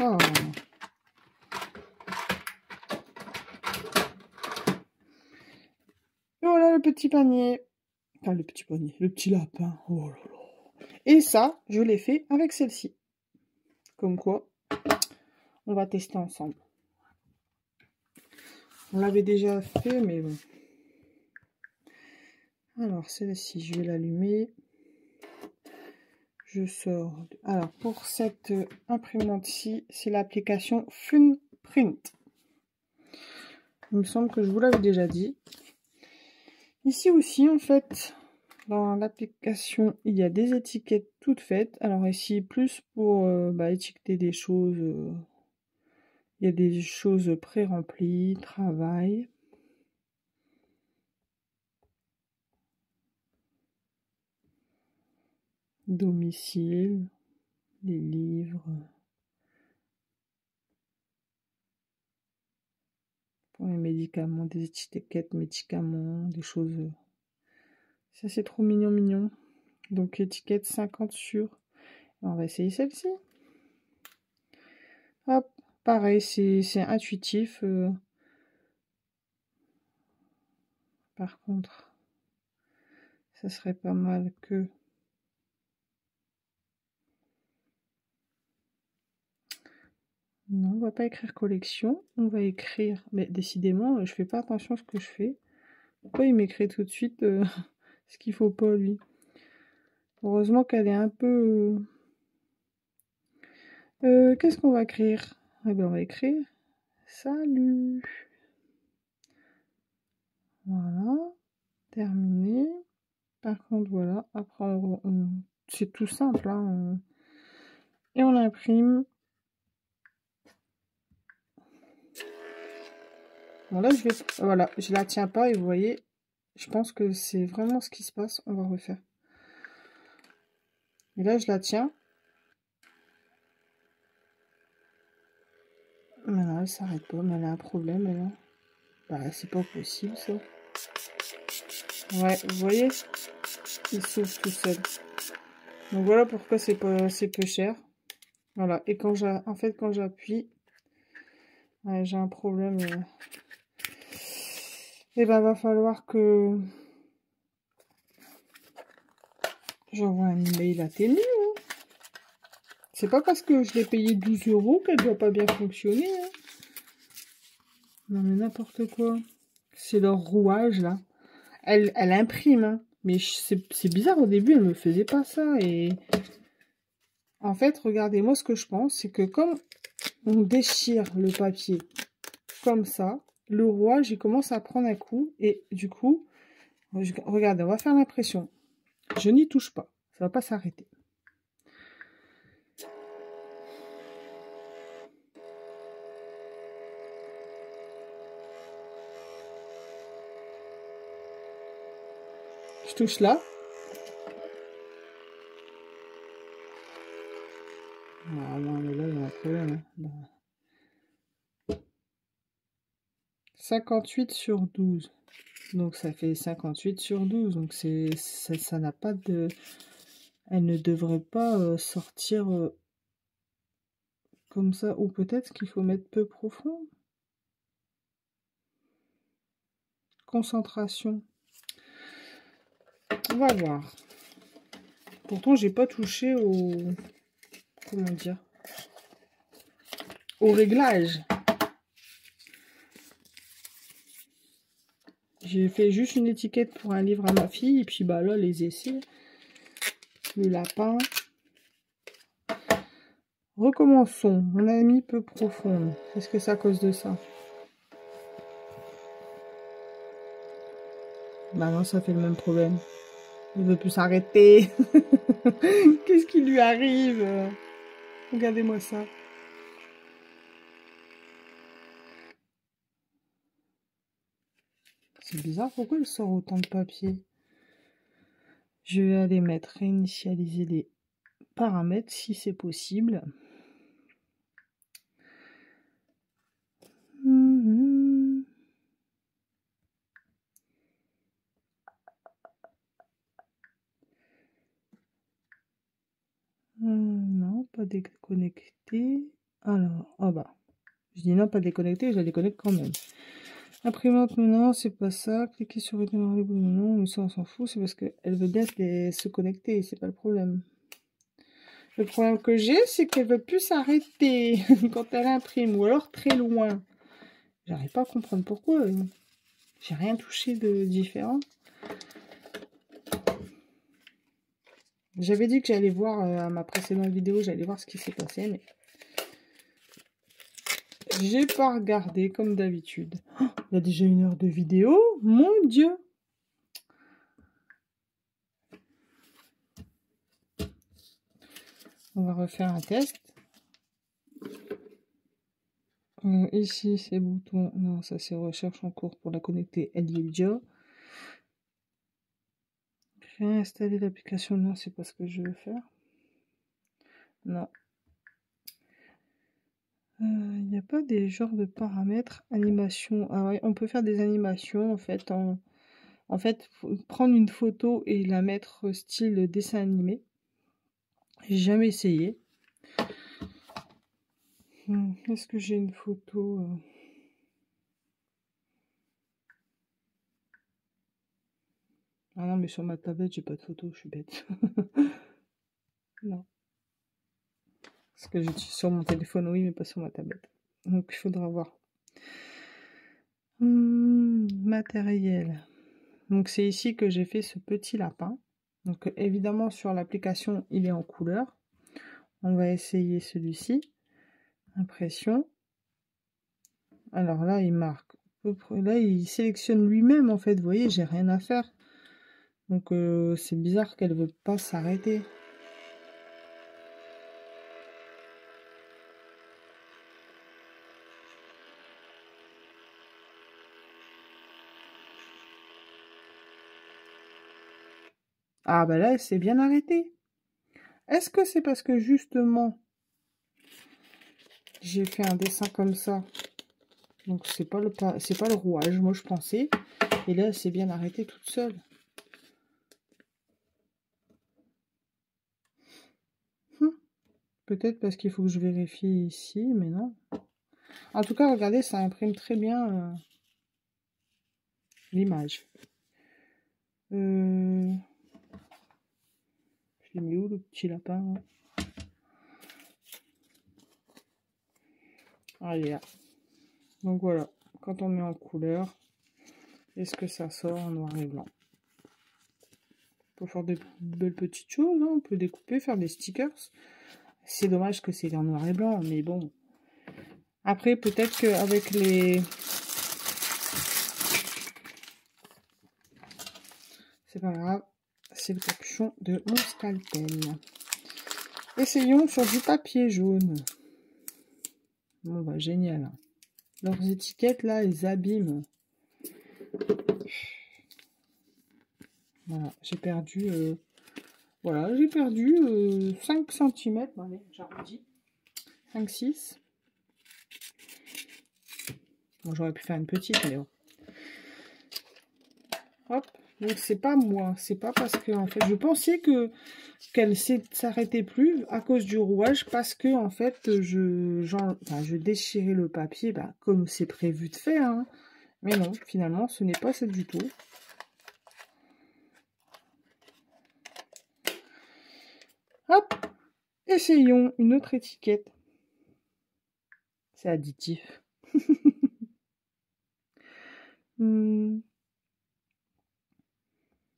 Oh. Et voilà le petit panier. Enfin, le petit panier, le petit lapin. Oh là là. Et ça, je l'ai fait avec celle-ci. Comme quoi, on va tester ensemble. On l'avait déjà fait, mais bon. Alors, celle-ci, je vais l'allumer. Je sors. Alors, pour cette imprimante-ci, c'est l'application Funprint. Il me semble que je vous l'avais déjà dit. Ici aussi, en fait, dans l'application, il y a des étiquettes toutes faites. Alors ici, plus pour étiqueter des choses. Il y a des choses pré-remplies, travail. Domicile, les livres. Pour les médicaments, des étiquettes médicaments, des choses. Ça, c'est trop mignon, mignon. Donc, étiquette 50 sur. On va essayer celle-ci. Hop, pareil, c'est intuitif. Par contre, ça serait pas mal que... Non, on va pas écrire collection. On va écrire... Mais décidément, je fais pas attention à ce que je fais. Pourquoi il m'écrit tout de suite ce qu'il faut pas, lui? Heureusement qu'elle est un peu... qu'est-ce qu'on va écrire? Eh ben, on va écrire... Salut. Voilà. Terminé. Par contre, voilà. Après, c'est tout simple. Hein. Et on imprime. Bon, là, je vais... Voilà, je la tiens pas et vous voyez, je pense que c'est vraiment ce qui se passe. On va refaire. Et là, je la tiens. Mais là, elle s'arrête pas. Mais elle a un problème, elle. Bah, c'est pas possible, ça. Ouais, vous voyez, il s'ouvre tout seul. Donc voilà pourquoi c'est peu cher. Voilà. Et quand quand j'appuie, ouais, j'ai un problème. Et ben, va falloir que j'envoie un email à Temu. Hein. C'est pas parce que je l'ai payé 12 € qu'elle doit pas bien fonctionner. Hein. Non mais n'importe quoi. C'est leur rouage là. Elle imprime, hein. Mais c'est bizarre, au début elle me faisait pas ça. Et en fait, regardez-moi ce que je pense, c'est que comme on déchire le papier comme ça, le rouage il commence à prendre un coup. Et du coup, regardez, on va faire l'impression. Je n'y touche pas, ça va pas s'arrêter. Je touche là. Ah non, mais là, il y a un problème. Hein. 58 sur 12. Donc, ça fait 58 sur 12. Donc, ça n'a pas de... Elle ne devrait pas sortir comme ça. Ou peut-être qu'il faut mettre peu profond. Concentration. On va voir. Pourtant, j'ai pas touché au... Comment dire? Au réglage. J'ai fait juste une étiquette pour un livre à ma fille. Et puis bah là, les essais. Le lapin. Recommençons. Mon ami peu profonde. Est-ce que c'est à cause de ça? Bah non, ça fait le même problème. Il veut plus s'arrêter. Qu'est-ce qui lui arrive? Regardez-moi ça. C'est bizarre, pourquoi il sort autant de papier? Je vais aller mettre réinitialiser les paramètres si c'est possible. Non, pas déconnecté. Alors, ah bah, je dis non, pas déconnecté, je la déconnecte quand même. Imprimante, non, c'est pas ça. Cliquez sur redémarrer le bouton, non, mais ça on s'en fout, c'est parce qu'elle veut bien se connecter, c'est pas le problème. Le problème que j'ai, c'est qu'elle veut plus s'arrêter quand elle imprime, ou alors très loin. J'arrive pas à comprendre pourquoi. J'ai rien touché de différent. J'avais dit que j'allais voir à ma précédente vidéo, j'allais voir ce qui s'est passé, mais j'ai pas regardé comme d'habitude. Oh, il y a déjà 1 heure de vidéo, mon Dieu! On va refaire un test. Ici, c'est bouton. Non, ça c'est recherche en cours pour la connecter. Elle y est déjà. Réinstaller l'application. Non, c'est pas ce que je veux faire. Non. Il n'y a pas des genres de paramètres. Animation. Ah ouais, on peut faire des animations en fait. En fait, faut prendre une photo et la mettre style dessin animé. J'ai jamais essayé. Est-ce que j'ai une photo Ah non, mais sur ma tablette, j'ai pas de photo, je suis bête. Non. Parce que j'utilise sur mon téléphone, oui, mais pas sur ma tablette. Donc, il faudra voir. Matériel. Donc, c'est ici que j'ai fait ce petit lapin. Donc, évidemment, sur l'application, il est en couleur. On va essayer celui-ci. Impression. Alors là, il marque. Là, il sélectionne lui-même, en fait. Vous voyez, j'ai rien à faire. Donc, c'est bizarre qu'elle veut pas s'arrêter. Ah, bah là, elle s'est bien arrêtée. Est-ce que c'est parce que, justement, j'ai fait un dessin comme ça? Donc, c'est pas le rouage, moi, je pensais. Et là, elle s'est bien arrêtée toute seule. Peut-être parce qu'il faut que je vérifie ici, mais non. En tout cas, regardez, ça imprime très bien l'image. Je l'ai mis où, le petit lapin là? Ah, il est là. Donc voilà, quand on met en couleur, est-ce que ça sort en noir et blanc? On peut faire des belles petites choses, hein. On peut découper, faire des stickers. C'est dommage que c'est en noir et blanc, mais bon. Après, peut-être qu'avec les... C'est pas grave, c'est le capuchon de mon scalpel. Essayons sur du papier jaune. Bon bah génial. Leurs étiquettes là, elles abîment. Voilà, j'ai perdu... Voilà, j'ai perdu 5 cm. Allez, j'arrondis. 5-6. Bon, j'aurais pu faire une petite, mais bon. Hop. Donc c'est pas moi, c'est pas parce que en fait je pensais qu'elle s'arrêtait plus à cause du rouage parce que en fait je déchirais le papier comme c'est prévu de faire, hein. Mais non, finalement ce n'est pas ça du tout. Hop, essayons une autre étiquette. C'est additif.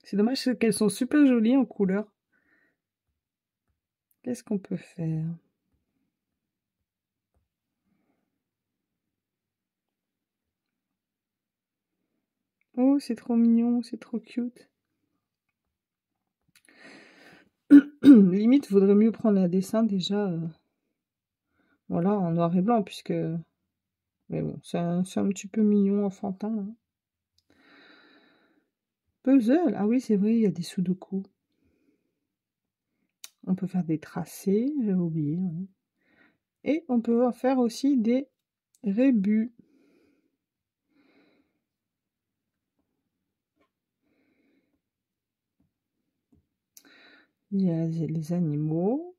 C'est dommage c'est qu'elles sont super jolies en couleur. Qu'est-ce qu'on peut faire? Oh, c'est trop mignon, c'est trop cute. Limite, vaudrait mieux prendre un dessin déjà, voilà, en noir et blanc, puisque... Mais bon, c'est un petit peu mignon, enfantin. Hein. Puzzle, ah oui, c'est vrai, il y a des sudoku. On peut faire des tracés, j'avais oublié. Oui. Et on peut en faire aussi des rébus. Il y a les animaux.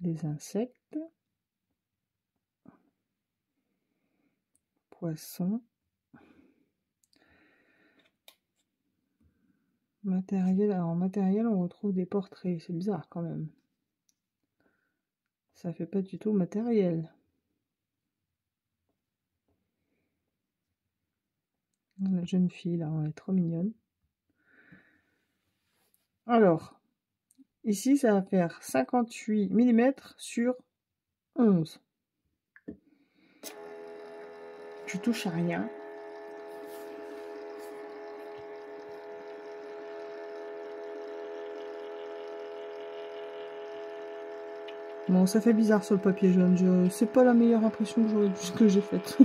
Les insectes. Poissons. Matériel. Alors en matériel, on retrouve des portraits. C'est bizarre quand même. Ça fait pas du tout matériel. La jeune fille, là, elle est trop mignonne. Alors, ici, ça va faire 58 mm sur 11. Tu touches à rien. Bon, ça fait bizarre sur le papier jaune. C'est pas la meilleure impression que j'ai faite.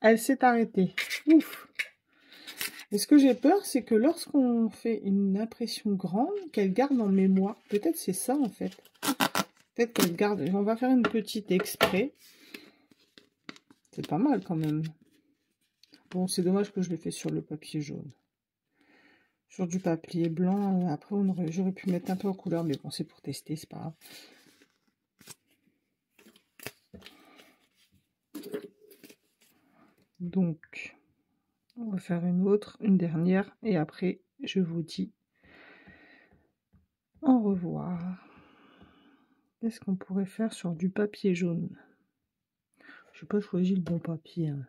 Elle s'est arrêtée. Ouf. Et ce que j'ai peur, c'est que lorsqu'on fait une impression grande, qu'elle garde en mémoire. Peut-être c'est ça, en fait. Peut-être qu'elle garde... On va faire une petite exprès. C'est pas mal, quand même. Bon, c'est dommage que je l'ai fait sur le papier jaune. Sur du papier blanc, après, j'aurais pu mettre un peu en couleur. Mais bon, c'est pour tester, c'est pas grave. Donc, on va faire une dernière. Et après, je vous dis au revoir. Qu'est-ce qu'on pourrait faire sur du papier jaune? Je n'ai pas choisi le bon papier. Hein.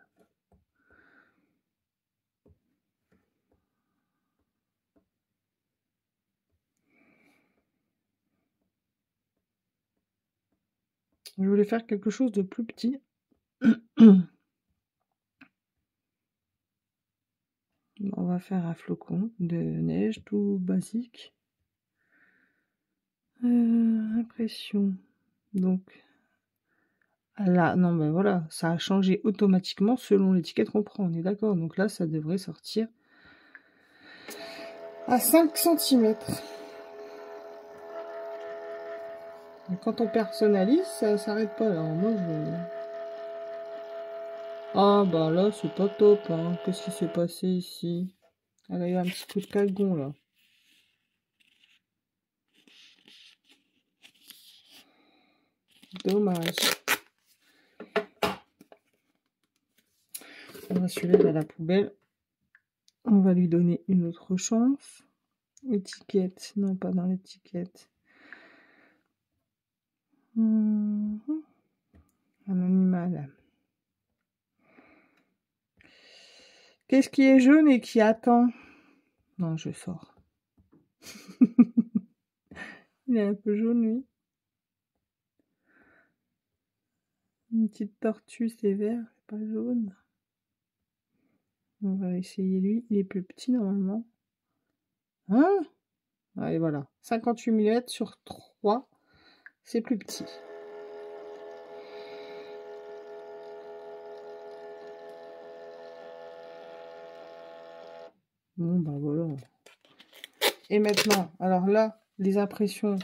Je voulais faire quelque chose de plus petit. On va faire un flocon de neige tout basique. Impression. Donc, là, non, ben voilà, ça a changé automatiquement selon l'étiquette qu'on prend, on est d'accord. Donc là, ça devrait sortir à 5 cm. Quand on personnalise, ça s'arrête pas. Alors moi, Ah, bah là, c'est pas top. Hein. Qu'est-ce qui s'est passé ici? Elle a eu un petit coup de calgon, là. Dommage. On va celui-là à la poubelle. On va lui donner une autre chance. Étiquette. Non, pas dans l'étiquette. Un animal. Qu'est-ce qui est jaune et qui attend? Non, je sors. Il est un peu jaune, lui. Une petite tortue, c'est vert, c'est pas jaune. On va essayer lui. Il est plus petit, normalement. Hein? Et voilà. 58 mm sur 3. C'est plus petit. Bon, bah voilà. Et maintenant, alors là, les impressions.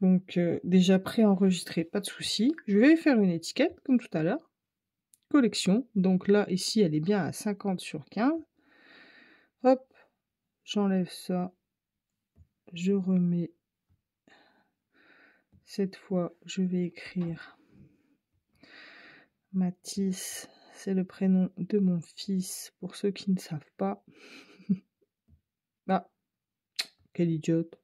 Donc, déjà préenregistré, pas de souci. Je vais faire une étiquette, comme tout à l'heure. Collection. Donc là, ici, elle est bien à 50 sur 15. Hop, j'enlève ça. Je remets. Cette fois, je vais écrire Mathis. C'est le prénom de mon fils, pour ceux qui ne savent pas. Ah, Quelle idiote.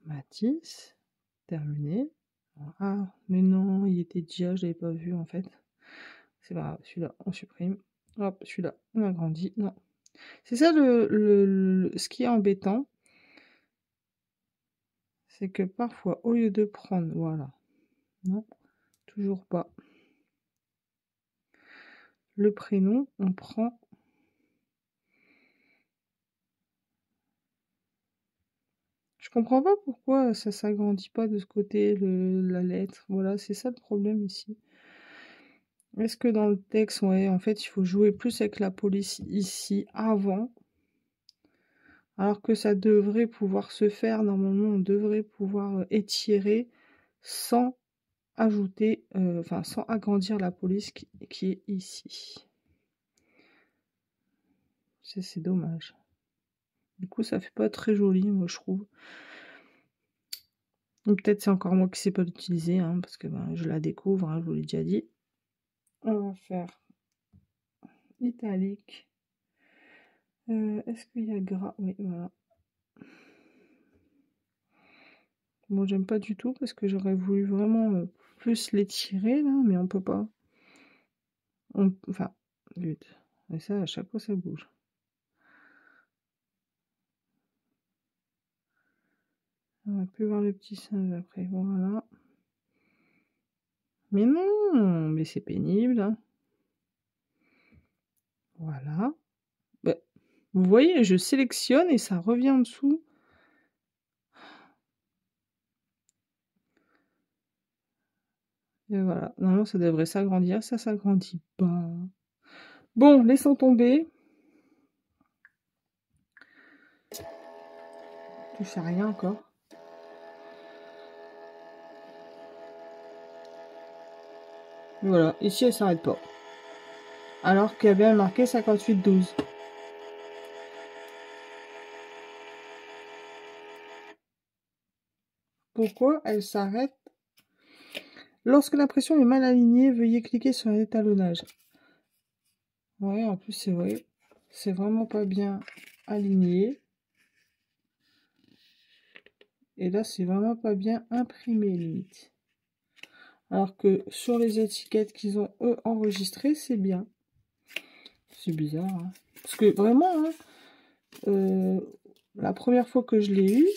Matisse. Terminé. Ah, mais non, il était déjà, je l'avais pas vu en fait. C'est pas grave, celui-là, on supprime. Hop, celui-là, on agrandit. Non. C'est ça ce qui est embêtant. C'est que parfois, au lieu de prendre, voilà. Non, toujours pas. Le prénom, on prend. Je comprends pas pourquoi ça s'agrandit pas de ce côté, la lettre. Voilà, c'est ça le problème ici. Est-ce que dans le texte, ouais, en fait, il faut jouer plus avec la police ici avant, alors que ça devrait pouvoir se faire. Normalement, on devrait pouvoir étirer sans ajouter, enfin, sans agrandir la police qui est ici. C'est dommage. Du coup, ça fait pas très joli, moi, je trouve. Ou peut-être c'est encore moi qui sais pas l'utiliser, hein, parce que ben, je la découvre, hein, je vous l'ai déjà dit. On va faire italique. Est-ce qu'il y a gras? Oui, voilà. Bon, j'aime pas du tout parce que j'aurais voulu vraiment plus l'étirer là, mais on peut pas. Enfin, lutte. Et ça, à chaque fois, ça bouge. On va plus voir le petit singe après. Voilà. Mais non, mais c'est pénible. Hein. Voilà. Bah, vous voyez, je sélectionne et ça revient en dessous. Et voilà. Normalement, ça devrait s'agrandir. Ça s'agrandit pas. Bon, laissons tomber. Touche à rien encore. Voilà, ici elle s'arrête pas. Alors qu'il y a bien marqué 58,12. Pourquoi elle s'arrête? Lorsque la pression est mal alignée, veuillez cliquer sur l'étalonnage. Ouais, en plus c'est vrai. C'est vraiment pas bien aligné. Et là, c'est vraiment pas bien imprimé, limite. Alors que sur les étiquettes qu'ils ont, eux, enregistrées, c'est bien. C'est bizarre, hein. Parce que vraiment, hein, la première fois que je l'ai eu,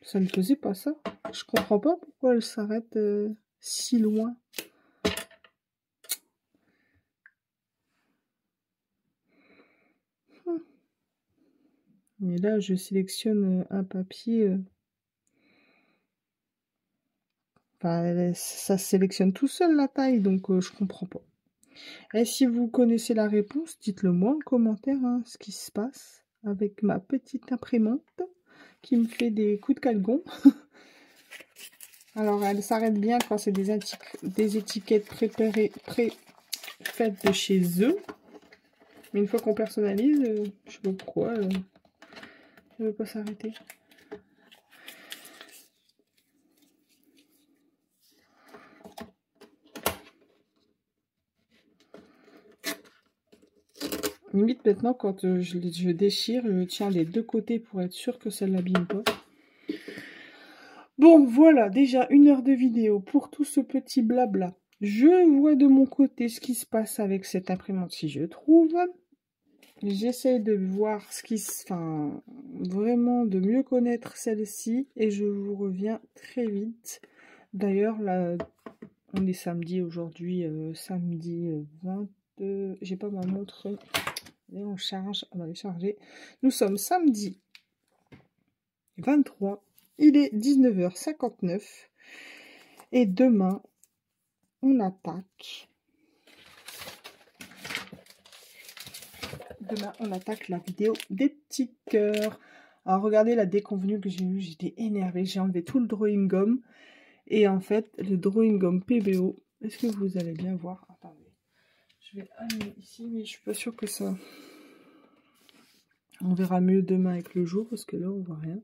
ça ne faisait pas ça. Je comprends pas pourquoi elle s'arrête si loin. Et là, je sélectionne un papier. Enfin, ça sélectionne tout seul la taille, donc je comprends pas. Et si vous connaissez la réponse, dites-le moi en commentaire, hein, ce qui se passe avec ma petite imprimante qui me fait des coups de calgon. Alors, elle s'arrête bien quand c'est des étiquettes préparées, faites de chez eux. Mais une fois qu'on personnalise, je sais pas pourquoi, elle ne veut pas s'arrêter. Limite maintenant, quand je déchire, je tiens les deux côtés pour être sûr que ça ne l'abîme pas. Bon, voilà, déjà 1 heure de vidéo pour tout ce petit blabla. Je vois de mon côté ce qui se passe avec cette imprimante si je trouve. J'essaie de voir ce qui se... Enfin, vraiment de mieux connaître celle-ci et je vous reviens très vite. D'ailleurs, là, on est samedi aujourd'hui, samedi 22... J'ai pas ma montre... Et on charge, on va les charger. Nous sommes samedi 23, il est 19h59 et demain on attaque. Demain on attaque la vidéo des petits cœurs. Alors regardez la déconvenue que j'ai eue, j'étais énervée, j'ai enlevé tout le drawing gum et en fait le drawing gum PBO, est-ce que vous allez bien voir? Attendez, je vais allumer ici mais je suis pas sûre que ça... On verra mieux demain avec le jour parce que là on voit rien.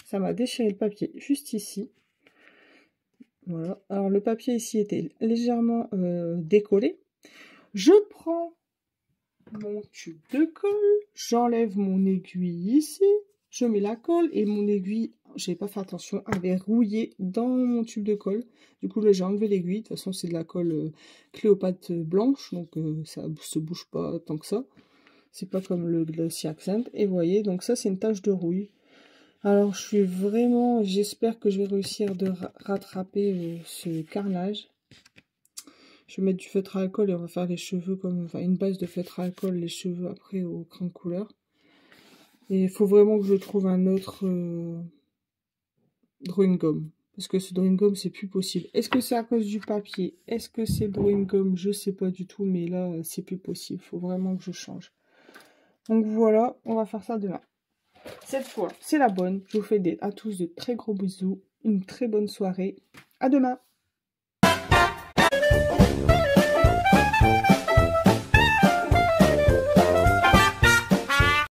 Ça m'a déchiré le papier juste ici. Voilà. Alors le papier ici était légèrement décollé. Je prends mon tube de colle, j'enlève mon aiguille ici, je mets la colle et mon aiguille, j'ai pas fait attention, avait rouillé dans mon tube de colle. Du coup là j'ai enlevé l'aiguille, de toute façon c'est de la colle Cléopâtre blanche, donc ça se bouge pas tant que ça. C'est pas comme le Glossy Accent. Et vous voyez, donc ça c'est une tache de rouille. Alors je suis vraiment, j'espère que je vais réussir de rattraper ce carnage. Je vais mettre du feutre à alcool et on va faire les cheveux comme, enfin une base de feutre à alcool, les cheveux après au crayon de couleur. Et il faut vraiment que je trouve un autre drawing gum. Parce que ce drawing gum c'est plus possible. Est-ce que c'est à cause du papier? Est-ce que c'est le drawing gum? Je sais pas du tout, mais là c'est plus possible. Il faut vraiment que je change. Donc voilà, on va faire ça demain. Cette fois, c'est la bonne. Je vous fais à tous de très gros bisous. Une très bonne soirée. À demain!